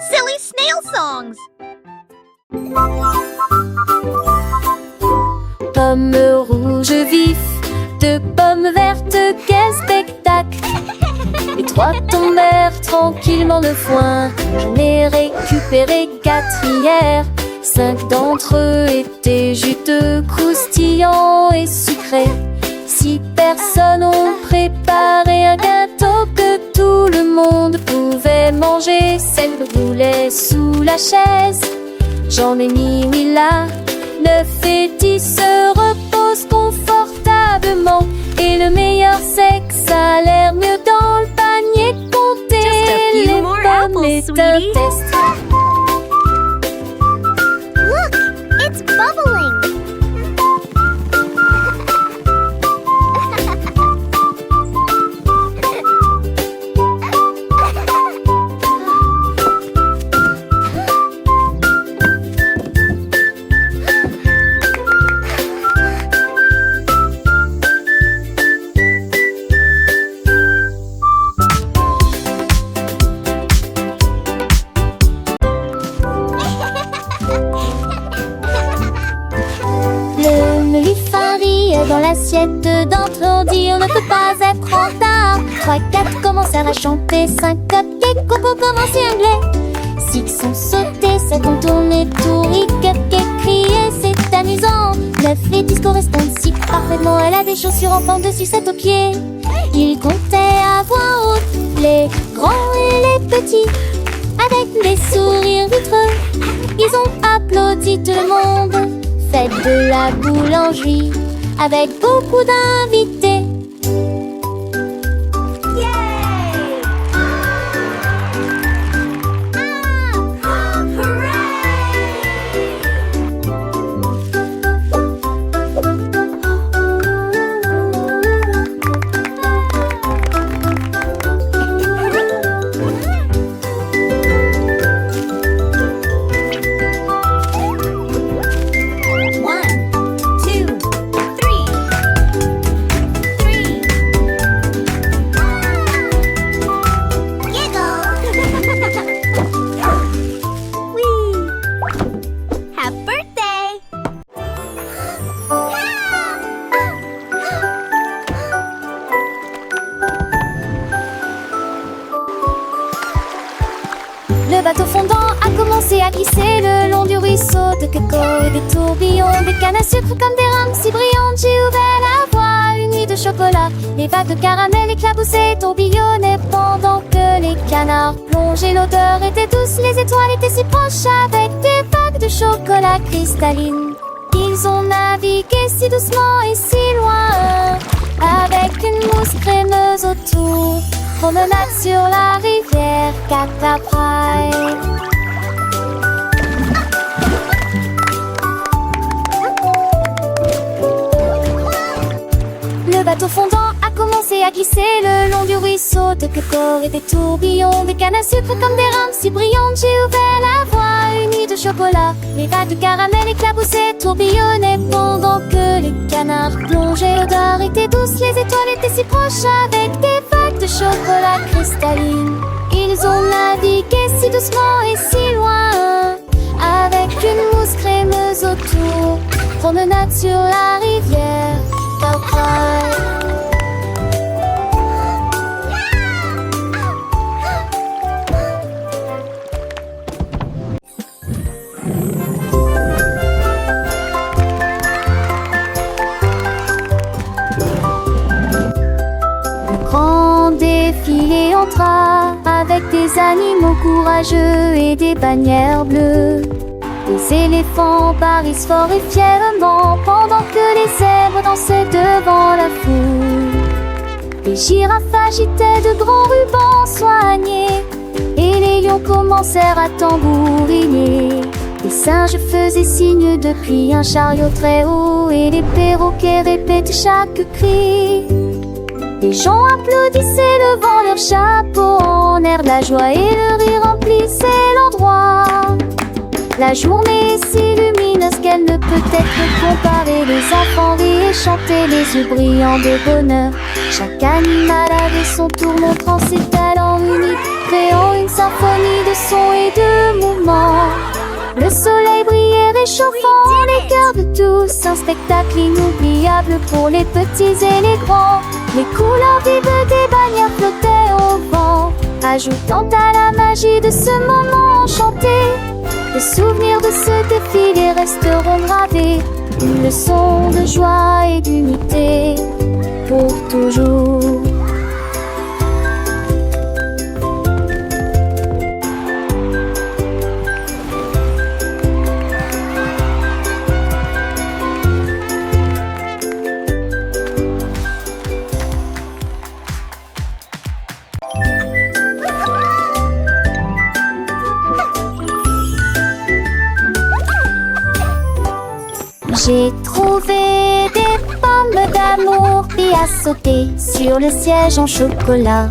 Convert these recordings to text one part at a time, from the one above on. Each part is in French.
Silly snail songs. Pommes rouges vifs, deux pommes vertes, quel spectacle! Les trois tombèrent tranquillement de foin. J'en ai récupéré 4 hier. 5 d'entre eux étaient juteux, croustillants et sucrés. 6 personnes ont préparé un gâteau que tout le monde pouvait manger. 7 roulaient sous la chaise, j'en ai mis 8 là. 9 et 10 se reposent confortablement. Et le meilleur c'est que ça a l'air mieux dans le panier. Compter les pommes est un test. Look, it's bubbling. Dans l'assiette d'entre on dit on ne peut pas être en retard. 3, 4 commencèrent à chanter. 5 cupcakes, Coco commençait anglais. 6 sont sautés, 7 ont tourné tourné. Cupcake criait, c'est amusant. 9 et 10 correspondent si parfaitement. Elle a des chaussures en forme de sucette aux pieds. Ils comptaient à voix haute, les grands et les petits, avec des sourires vitreux. Ils ont applaudi tout le monde. Fête de la boulangerie avec beaucoup d'invités. Le bateau fondant a commencé à glisser le long du ruisseau de Coco. Des tourbillons, des cannes à sucre comme des rames si brillantes. J'ai ouvert la voie, une nuit de chocolat. Les vagues de caramel éclaboussaient, tourbillonnaient pendant que les canards plongeaient. L'odeur était douce, les étoiles étaient si proches avec des vagues de chocolat cristalline. Ils ont navigué si doucement et si loin, avec une mousse crémeuse autour. Promenade sur la rivière Cataprai. Le bateau fondant a commencé à glisser le long du ruisseau de Coco. Et des tourbillons, des cannes à sucre comme des rames si brillantes. J'ai ouvert la voie, une nuit de chocolat. Les vagues de caramel éclaboussaient, tourbillonnaient pendant que les canards plongeaient. L'odeur était douce, les étoiles étaient si proches avec des vagues de chocolat cristalline. Ils ont navigué si doucement et si loin, avec une mousse crémeuse autour. Promenade sur la rivière Cataprai. Défilé entra avec des animaux courageux et des bannières bleues. Les éléphants parissent fort et fièrement pendant que les zèbres dansaient devant la foule. Les girafes agitaient de grands rubans soignés et les lions commencèrent à tambouriner. Les singes faisaient signe depuis un chariot très haut et les perroquets répétaient chaque cri. Les gens applaudissaient levant leurs chapeaux en air de la joie et le rire remplissait l'endroit. La journée est si lumineuse qu'elle ne peut être comparée. Les enfants rient et chantaient, les yeux brillants de bonheur. Chaque animal avait son tour montrant ses talents uniques, créant une symphonie de son et de mouvement. Le soleil brillait réchauffant les cœurs de tous. Un spectacle inoubliable pour les petits et les grands. Les couleurs vives des bannières flottaient au vent, ajoutant à la magie de ce moment enchanté. Les souvenirs de ce défilé resteront gravés, une leçon de joie et d'unité pour toujours. J'ai trouvé des pommes d'amour qui a sauté sur le siège en chocolat.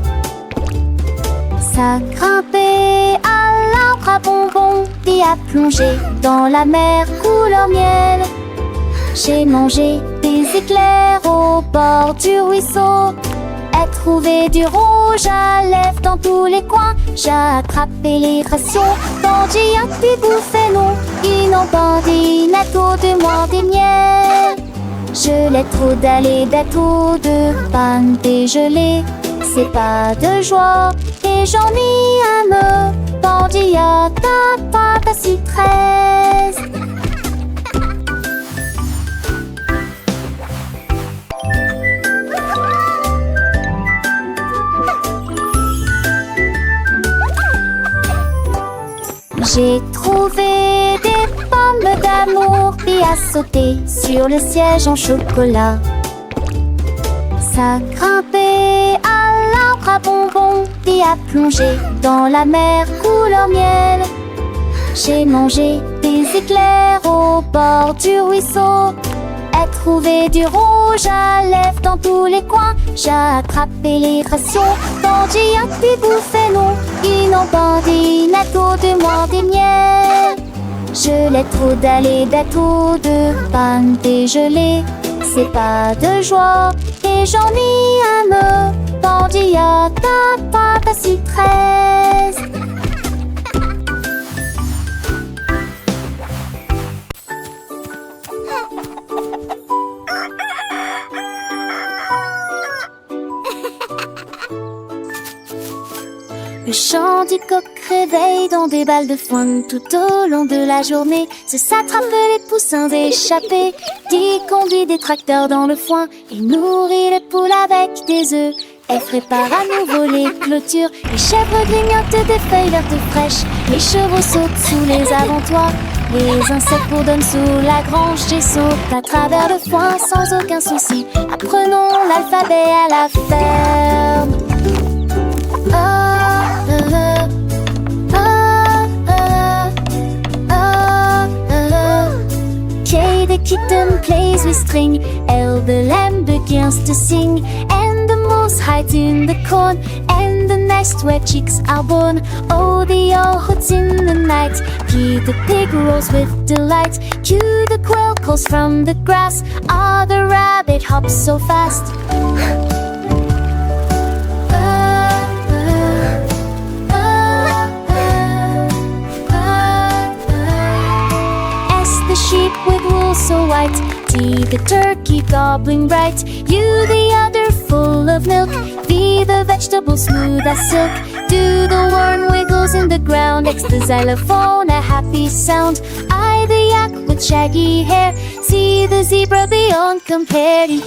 Ça grimpait à l'arbre à bonbons qui a plongé dans la mer couleur miel. J'ai mangé des éclairs au bord du ruisseau. Ai trouvé du rouge à lèvres dans tous les coins. J'ai attrapé les rations bandits à puis bouffé non. Ils n'ont bandinato de moi des miels. Je l'ai trop d'aller d'eau de panne dégelée. C'est pas de joie et j'en ai un me bandit à ta pâte à 13. J'ai trouvé des pommes d'amour qui a sauté sur le siège en chocolat. Ça grimpait à l'arbre à bonbons qui a plongé dans la mer couleur miel. J'ai mangé des éclairs au bord du ruisseau. Ai trouvé du rouge à lèvres dans tous les coins. J'ai attrapé les rations bandits à puis bouffé non. Ils n'ont bandinato de moi des miels. Je l'ai trop d'aller d'eau de panne dégelée. C'est pas de joie et j'en ai un me bandit à ta pâte à 13. Le chant du coq réveille dans des balles de foin tout au long de la journée. Se s'attrape les poussins échappés. Dit conduit des tracteurs dans le foin. Il nourrit les poules avec des œufs. Elle prépare à nouveau les clôtures. Les chèvres grignotent des feuilles vertes fraîches. Les chevaux sautent sous les avant-toits. Les insectes bourdonnent sous la grange. J'ai sauté à travers le foin sans aucun souci. Apprenons l'alphabet à la ferme. K, the kitten plays with string. L, the lamb begins to sing. And the mouse hides in the corn. And the nest where chicks are born. O, the owl hoots in the night. P, the pig rolls with delight. Q, the quail calls from the grass. R, the rabbit hops so fast. The sheep with wool so white. T, the turkey gobbling bright. U, the udder full of milk. V, the vegetable smooth as silk. Do, the worm wiggles in the ground. X, the xylophone, a happy sound. I, the yak with shaggy hair. Z, the zebra beyond compare. E,